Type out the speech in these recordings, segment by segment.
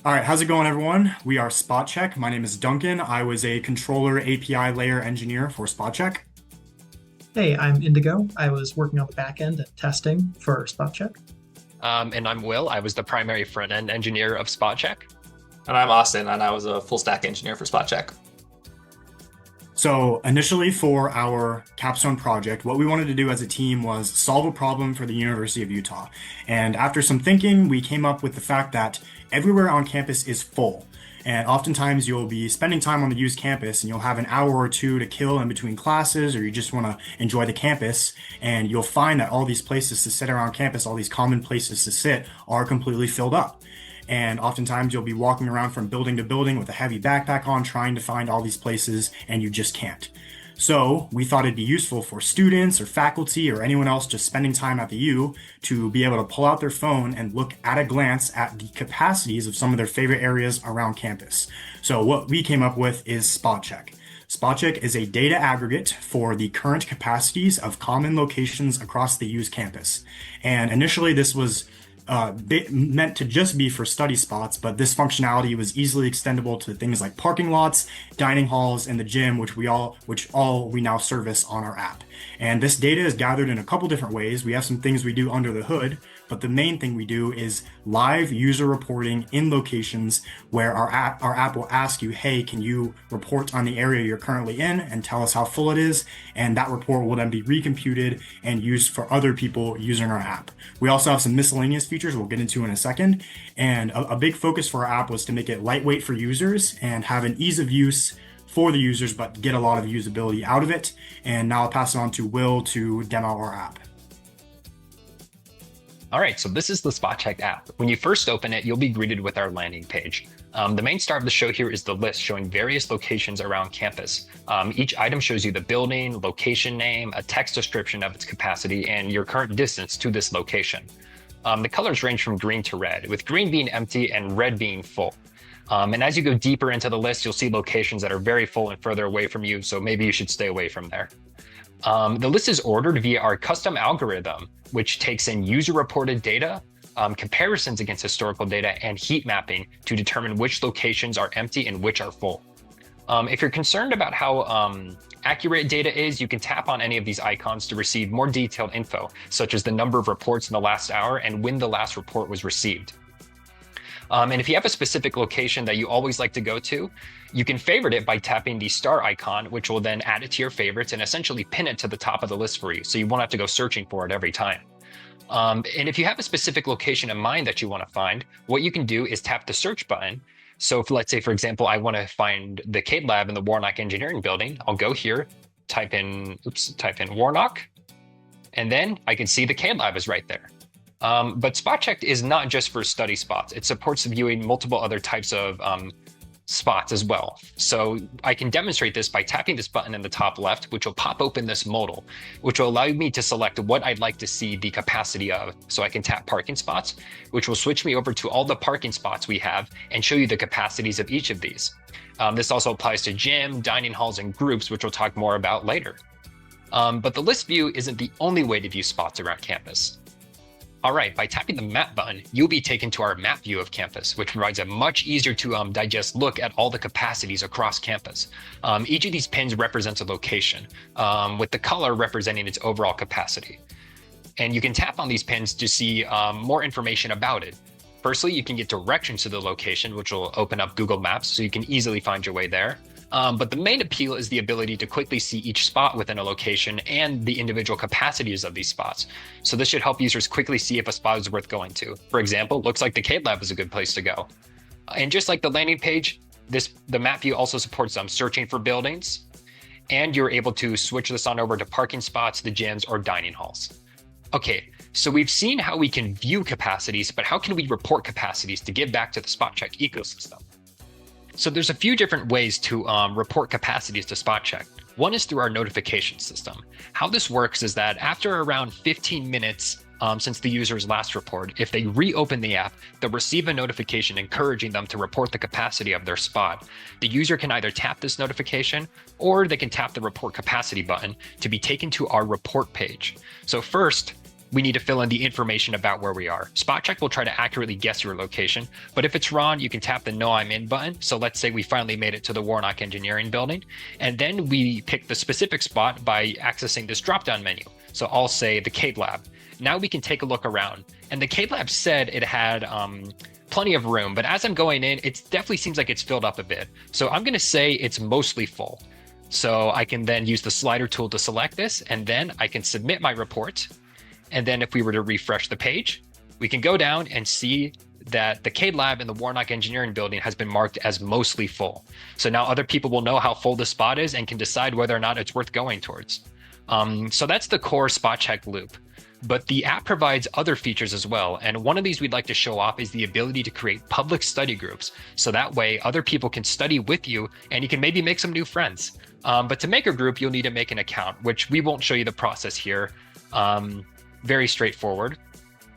All right, how's it going, everyone? We are SpotCheck. My name is Duncan. I was a controller API layer engineer for SpotCheck. Hey, I'm Indigo. I was working on the back end and testing for SpotCheck. And I'm Will. I was the primary front-end engineer of SpotCheck. And I'm Austin, and I was a full stack engineer for SpotCheck. So, initially for our capstone project, what we wanted to do as a team was solve a problem for the University of Utah. And after some thinking, we came up with the fact that everywhere on campus is full. And oftentimes you'll be spending time on the used campus and you'll have an hour or two to kill in between classes, or you just want to enjoy the campus. And you'll find that all these places to sit around campus, all these common places to sit, are completely filled up. And oftentimes you'll be walking around from building to building with a heavy backpack on, trying to find all these places, and you just can't. So we thought it'd be useful for students or faculty or anyone else just spending time at the U to be able to pull out their phone and look at a glance at the capacities of some of their favorite areas around campus. So what we came up with is SpotCheck. SpotCheck is a data aggregate for the current capacities of common locations across the U's campus. And initially this was meant to just be for study spots, but this functionality was easily extendable to things like parking lots, dining halls, and the gym, which all we now service on our app. And this data is gathered in a couple different ways. We have some things we do under the hood, but the main thing we do is live user reporting in locations where our app will ask you, hey, can you report on the area you're currently in and tell us how full it is? And that report will then be recomputed and used for other people using our app. We also have some miscellaneous features we'll get into in a second. And a big focus for our app was to make it lightweight for users and have an ease of use for the users, but get a lot of usability out of it. And now I'll pass it on to Will to demo our app. All right, so this is the SpotCheck app. When you first open it, you'll be greeted with our landing page. The main star of the show here is the list showing various locations around campus. Each item shows you the building, location name, a text description of its capacity, and your current distance to this location. The colors range from green to red, with green being empty and red being full. And as you go deeper into the list, you'll see locations that are very full and further away from you, so maybe you should stay away from there. The list is ordered via our custom algorithm, which takes in user-reported data, comparisons against historical data, and heat mapping to determine which locations are empty and which are full. If you're concerned about how accurate data is, you can tap on any of these icons to receive more detailed info, such as the number of reports in the last hour and when the last report was received. And if you have a specific location that you always like to go to, you can favorite it by tapping the star icon, which will then add it to your favorites and essentially pin it to the top of the list for you, so you won't have to go searching for it every time. And if you have a specific location in mind that you want to find, what you can do is tap the search button. So if, let's say, for example, I want to find the CADE lab in the Warnock Engineering Building, I'll go here, type in Warnock, and then I can see the CADE lab is right there. But SpotCheck is not just for study spots. It supports viewing multiple other types of spots as well. So I can demonstrate this by tapping this button in the top left, which will pop open this modal, which will allow me to select what I'd like to see the capacity of. So I can tap parking spots, which will switch me over to all the parking spots we have and show you the capacities of each of these. This also applies to gym, dining halls, and groups, which we'll talk more about later. But the list view isn't the only way to view spots around campus. All right, by tapping the map button, you'll be taken to our map view of campus, which provides a much easier to digest look at all the capacities across campus. Each of these pins represents a location, with the color representing its overall capacity. And you can tap on these pins to see more information about it. Firstly, you can get directions to the location, which will open up Google Maps, so you can easily find your way there. But the main appeal is the ability to quickly see each spot within a location and the individual capacities of these spots. So this should help users quickly see if a spot is worth going to. For example, looks like the CADE lab is a good place to go. And just like the landing page, the map view also supports searching for buildings, and you're able to switch this on over to parking spots, the gyms, or dining halls. Okay, so we've seen how we can view capacities, but how can we report capacities to give back to the SpotCheck ecosystem? So there's a few different ways to report capacities to SpotCheck. One is through our notification system. How this works is that after around 15 minutes since the user's last report, if they reopen the app, they'll receive a notification encouraging them to report the capacity of their spot. The user can either tap this notification, or they can tap the report capacity button to be taken to our report page. So first, we need to fill in the information about where we are. SpotCheck will try to accurately guess your location, but if it's wrong, you can tap the Know I'm In button. So let's say we finally made it to the Warnock Engineering Building, and then we pick the specific spot by accessing this drop-down menu. So I'll say the Kahlert Lab. Now we can take a look around, and the Kahlert Lab said it had plenty of room, but as I'm going in, it definitely seems like it's filled up a bit. So I'm going to say it's mostly full. So I can then use the slider tool to select this, and then I can submit my report. And then if we were to refresh the page, we can go down and see that the Kahlert Lab in the Warnock Engineering Building has been marked as mostly full. So now other people will know how full the spot is and can decide whether or not it's worth going towards. So that's the core SpotCheck loop. But the app provides other features as well. And one of these we'd like to show off is the ability to create public study groups. So that way other people can study with you and you can maybe make some new friends. But to make a group, you'll need to make an account, which we won't show you the process here. Very straightforward.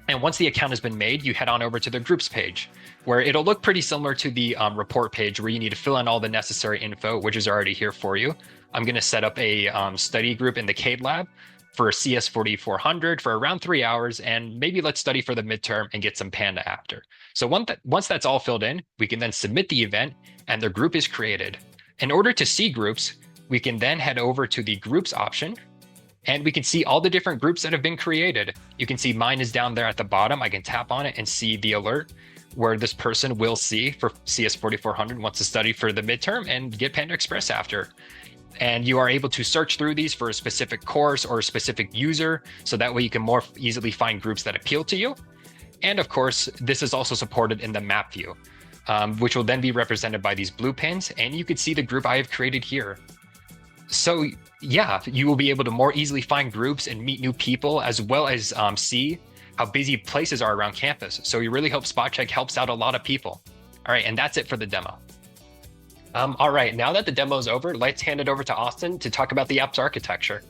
And once the account has been made, you head on over to the groups page, where it'll look pretty similar to the report page where you need to fill in all the necessary info, which is already here for you. I'm going to set up a study group in the Kahlert Lab for CS 4400 for around 3 hours, and maybe let's study for the midterm and get some Panda after. So once that's all filled in, we can then submit the event and the group is created. In order to see groups, we can then head over to the groups option, and we can see all the different groups that have been created. You can see mine is down there at the bottom. I can tap on it and see the alert where this person will see for CS 4400 wants to study for the midterm and get Panda Express after. And you are able to search through these for a specific course or a specific user, so that way you can more easily find groups that appeal to you. And of course, this is also supported in the map view, which will then be represented by these blue pins, and you can see the group I have created here. So yeah, you will be able to more easily find groups and meet new people, as well as see how busy places are around campus. So we really hope SpotCheck helps out a lot of people. All right, and that's it for the demo. All right, now that the demo is over, let's hand it over to Austin to talk about the app's architecture.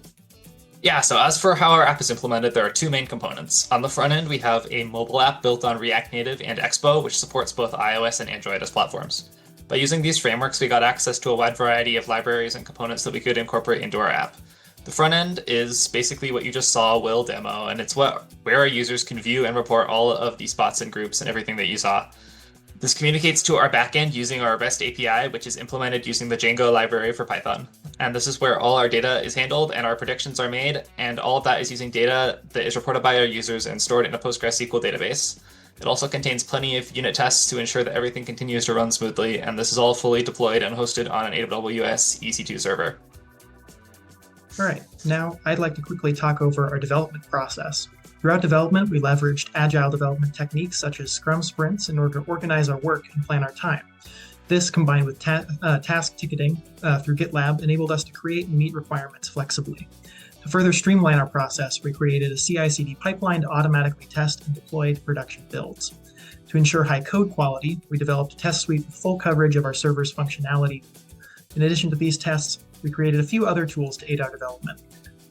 Yeah, so as for how our app is implemented, there are two main components. On the front end, we have a mobile app built on React Native and Expo, which supports both iOS and Android as platforms. By using these frameworks, we got access to a wide variety of libraries and components that we could incorporate into our app. The front end is basically what you just saw Will demo, and it's where our users can view and report all of the spots and groups and everything that you saw. This communicates to our backend using our REST API, which is implemented using the Django library for Python. And this is where all our data is handled and our predictions are made, and all of that is using data that is reported by our users and stored in a PostgreSQL database. It also contains plenty of unit tests to ensure that everything continues to run smoothly, and this is all fully deployed and hosted on an AWS EC2 server. All right, now I'd like to quickly talk over our development process. Throughout development, we leveraged agile development techniques such as Scrum sprints in order to organize our work and plan our time. This, combined with task ticketing through GitLab, enabled us to create and meet requirements flexibly. To further streamline our process, we created a CI/CD pipeline to automatically test and deploy to production builds. To ensure high code quality, we developed a test suite with full coverage of our server's functionality. In addition to these tests, we created a few other tools to aid our development,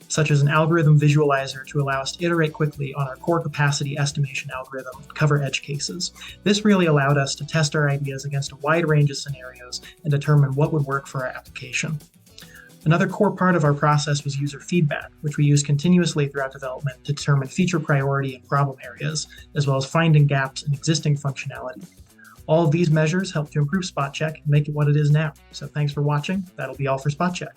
such as an algorithm visualizer to allow us to iterate quickly on our core capacity estimation algorithm and cover edge cases. This really allowed us to test our ideas against a wide range of scenarios and determine what would work for our application. Another core part of our process was user feedback, which we use continuously throughout development to determine feature priority and problem areas, as well as finding gaps in existing functionality. All of these measures help to improve SpotCheck and make it what it is now. So thanks for watching. That'll be all for SpotCheck.